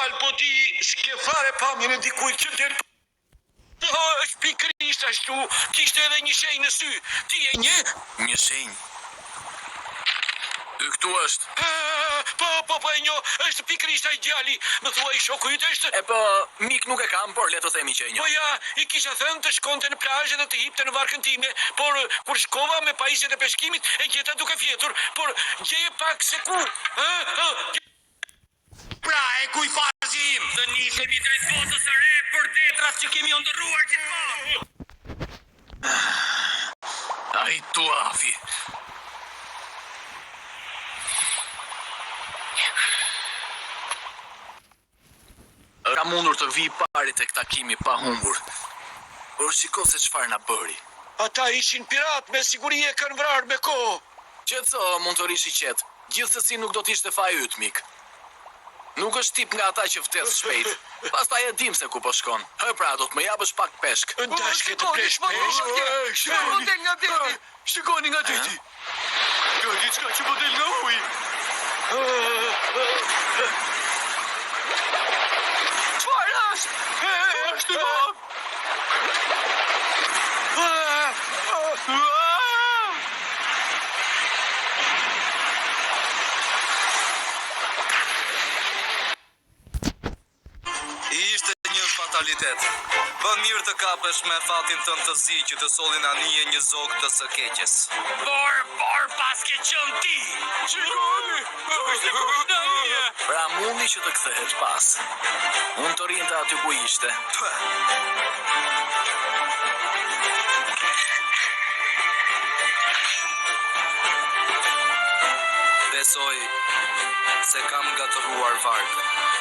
fal, po ti s'ke fare pamjen e dikujt që del. Është pikërisht ashtu, kishte edhe një shenjë në sy. Ti e nje? Një shenjë. Këtu është. Po e njo, është pikërisht ai djali. Më thuaj shoku yt është. E po, mik nuk e kam, por le të themi që e njoh. Po ja, i kisha thënë të shkonte në plazh dhe të hipte në varkën time, por kur shkova me pajisjet e peshkimit e gjeta duke fjetur, por gjeje pak se ku. Pra, e kuj fazim, të nishemi drejt botës së re për detrat që kemi ndërruar gjithmonë. Ai tuafi. Ka mundur të vi pari tek takimi pa humbur. Por shiko se çfarë na bëri. Ata ishin pirat, me siguri e kanë vrarë me kohë. Qetëso, mund të rish i qetë. Gjithsesi nuk do t'ishte faji yt, mik. Nuk është tip nga ata që vdes shpejt. Pastaj e dim se ku po shkon. Hë pra, do të më japësh pak peshk. Dashke të plesh peshk. Shikoni nga deti. Ka diçka që po del nga uji. Çfarë është? Është i bom. Ishte një fatalitet. Bën mirë të kapesh me fatin tënd të zi që të sollin anije një zog të së keqes. Por pas ke qënë ti. Shikoni, është e Pra mundi që të kthehet pas. Unë të rinte aty ku ishte. Besoj se kam gatëruar varkën.